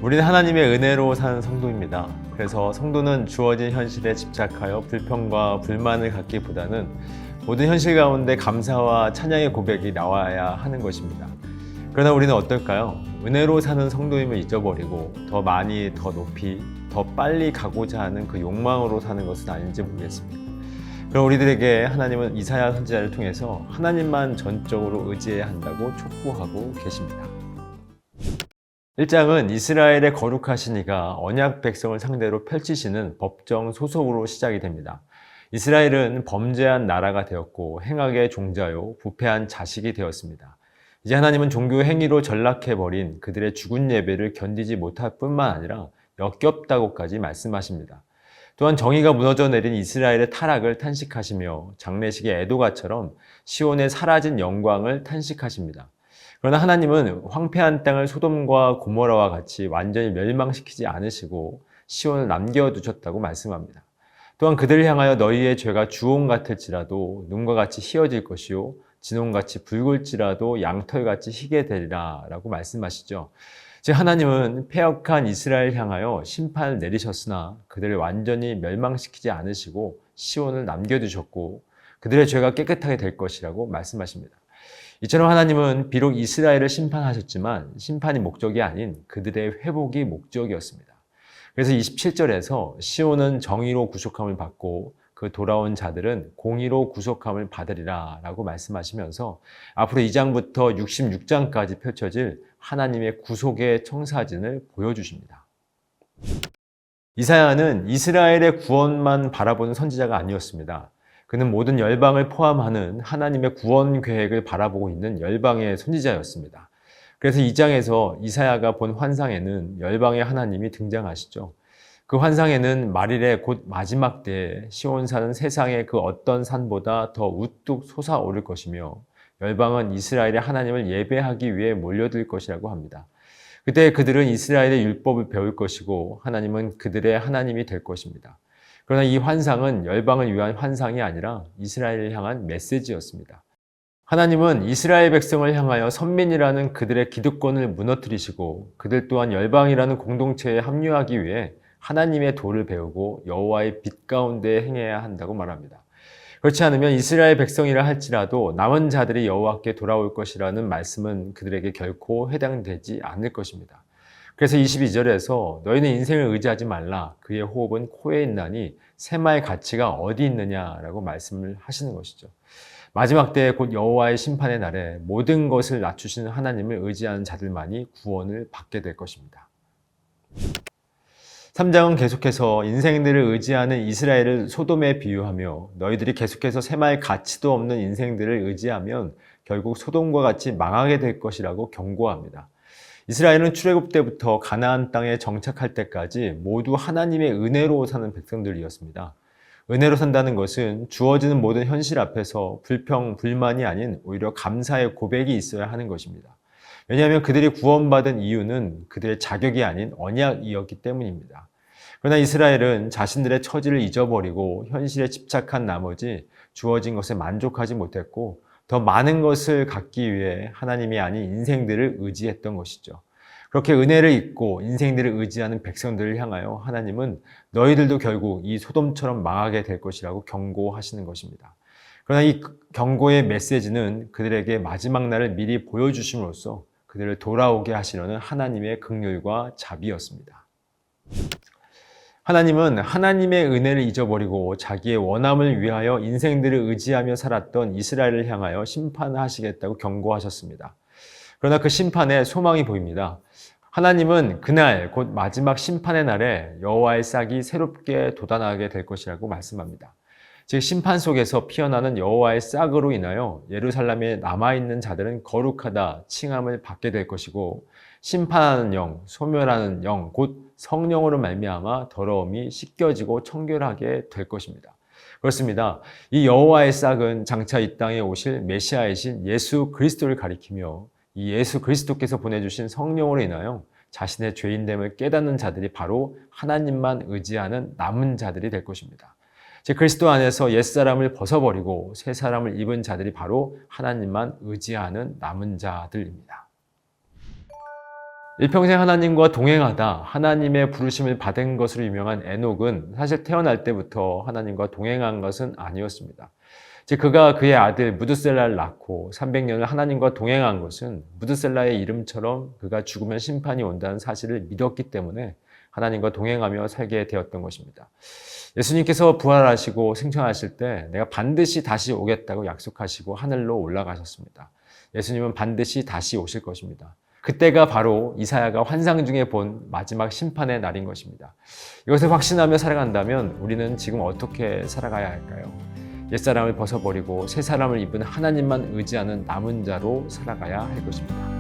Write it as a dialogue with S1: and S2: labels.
S1: 우리는 하나님의 은혜로 사는 성도입니다. 그래서 성도는 주어진 현실에 집착하여 불평과 불만을 갖기보다는 모든 현실 가운데 감사와 찬양의 고백이 나와야 하는 것입니다. 그러나 우리는 어떨까요? 은혜로 사는 성도임을 잊어버리고 더 많이, 더 높이, 더 빨리 가고자 하는 그 욕망으로 사는 것은 아닌지 모르겠습니다. 그럼 우리들에게 하나님은 이사야 선지자를 통해서 하나님만 전적으로 의지해야 한다고 촉구하고 계십니다. 1장은 이스라엘의 거룩하신 이가 언약 백성을 상대로 펼치시는 법정 소속으로 시작이 됩니다. 이스라엘은 범죄한 나라가 되었고 행악의 종자요 부패한 자식이 되었습니다. 이제 하나님은 종교 행위로 전락해버린 그들의 죽은 예배를 견디지 못할 뿐만 아니라 역겹다고까지 말씀하십니다. 또한 정의가 무너져 내린 이스라엘의 타락을 탄식하시며 장례식의 애도가처럼 시온의 사라진 영광을 탄식하십니다. 그러나 하나님은 황폐한 땅을 소돔과 고모라와 같이 완전히 멸망시키지 않으시고 시온을 남겨두셨다고 말씀합니다. 또한 그들을 향하여 너희의 죄가 주홍 같을지라도 눈과 같이 희어질 것이요 진홍같이 붉을지라도 양털같이 희게 되리라 라고 말씀하시죠. 즉 하나님은 패역한 이스라엘 향하여 심판을 내리셨으나 그들을 완전히 멸망시키지 않으시고 시온을 남겨두셨고 그들의 죄가 깨끗하게 될 것이라고 말씀하십니다. 이처럼 하나님은 비록 이스라엘을 심판하셨지만 심판이 목적이 아닌 그들의 회복이 목적이었습니다. 그래서 27절에서 시온은 정의로 구속함을 받고 그 돌아온 자들은 공의로 구속함을 받으리라 라고 말씀하시면서 앞으로 2장부터 66장까지 펼쳐질 하나님의 구속의 청사진을 보여주십니다. 이사야는 이스라엘의 구원만 바라보는 선지자가 아니었습니다. 그는 모든 열방을 포함하는 하나님의 구원 계획을 바라보고 있는 열방의 선지자였습니다. 그래서 2장에서 이사야가 본 환상에는 열방의 하나님이 등장하시죠. 그 환상에는 말일에 곧 마지막 때에 시온산은 세상의 그 어떤 산보다 더 우뚝 솟아오를 것이며 열방은 이스라엘의 하나님을 예배하기 위해 몰려들 것이라고 합니다. 그때 그들은 이스라엘의 율법을 배울 것이고 하나님은 그들의 하나님이 될 것입니다. 그러나 이 환상은 열방을 위한 환상이 아니라 이스라엘을 향한 메시지였습니다. 하나님은 이스라엘 백성을 향하여 선민이라는 그들의 기득권을 무너뜨리시고 그들 또한 열방이라는 공동체에 합류하기 위해 하나님의 도를 배우고 여호와의 빛 가운데 행해야 한다고 말합니다. 그렇지 않으면 이스라엘 백성이라 할지라도 남은 자들이 여호와께 돌아올 것이라는 말씀은 그들에게 결코 해당되지 않을 것입니다. 그래서 22절에서 너희는 인생을 의지하지 말라. 그의 호흡은 코에 있나니 셈할 가치가 어디 있느냐라고 말씀을 하시는 것이죠. 마지막 때에 곧 여호와의 심판의 날에 모든 것을 낮추시는 하나님을 의지하는 자들만이 구원을 받게 될 것입니다. 3장은 계속해서 인생들을 의지하는 이스라엘을 소돔에 비유하며 너희들이 계속해서 셈할 가치도 없는 인생들을 의지하면 결국 소돔과 같이 망하게 될 것이라고 경고합니다. 이스라엘은 출애굽 때부터 가나안 땅에 정착할 때까지 모두 하나님의 은혜로 사는 백성들이었습니다. 은혜로 산다는 것은 주어지는 모든 현실 앞에서 불평, 불만이 아닌 오히려 감사의 고백이 있어야 하는 것입니다. 왜냐하면 그들이 구원받은 이유는 그들의 자격이 아닌 언약이었기 때문입니다. 그러나 이스라엘은 자신들의 처지를 잊어버리고 현실에 집착한 나머지 주어진 것에 만족하지 못했고 더 많은 것을 갖기 위해 하나님이 아닌 인생들을 의지했던 것이죠. 그렇게 은혜를 잊고 인생들을 의지하는 백성들을 향하여 하나님은 너희들도 결국 이 소돔처럼 망하게 될 것이라고 경고하시는 것입니다. 그러나 이 경고의 메시지는 그들에게 마지막 날을 미리 보여주심으로써 그들을 돌아오게 하시려는 하나님의 긍휼과 자비였습니다. 하나님은 하나님의 은혜를 잊어버리고 자기의 원함을 위하여 인생들을 의지하며 살았던 이스라엘을 향하여 심판하시겠다고 경고하셨습니다. 그러나 그 심판에 소망이 보입니다. 하나님은 그날 곧 마지막 심판의 날에 여호와의 싹이 새롭게 돋아나게 될 것이라고 말씀합니다. 즉 심판 속에서 피어나는 여호와의 싹으로 인하여 예루살렘에 남아있는 자들은 거룩하다 칭함을 받게 될 것이고 심판하는 영, 소멸하는 영, 곧 성령으로 말미암아 더러움이 씻겨지고 청결하게 될 것입니다. 그렇습니다. 이 여호와의 싹은 장차 이 땅에 오실 메시아이신 예수 그리스도를 가리키며 이 예수 그리스도께서 보내주신 성령으로 인하여 자신의 죄인됨을 깨닫는 자들이 바로 하나님만 의지하는 남은 자들이 될 것입니다. 즉 그리스도 안에서 옛사람을 벗어버리고 새 사람을 입은 자들이 바로 하나님만 의지하는 남은 자들입니다. 일평생 하나님과 동행하다 하나님의 부르심을 받은 것으로 유명한 에녹은 사실 태어날 때부터 하나님과 동행한 것은 아니었습니다. 즉 그가 그의 아들 무드셀라를 낳고 300년을 하나님과 동행한 것은 무드셀라의 이름처럼 그가 죽으면 심판이 온다는 사실을 믿었기 때문에 하나님과 동행하며 살게 되었던 것입니다. 예수님께서 부활하시고 승천하실 때 내가 반드시 다시 오겠다고 약속하시고 하늘로 올라가셨습니다. 예수님은 반드시 다시 오실 것입니다. 그때가 바로 이사야가 환상 중에 본 마지막 심판의 날인 것입니다. 이것을 확신하며 살아간다면 우리는 지금 어떻게 살아가야 할까요? 옛사람을 벗어버리고 새 사람을 입은 하나님만 의지하는 남은 자로 살아가야 할 것입니다.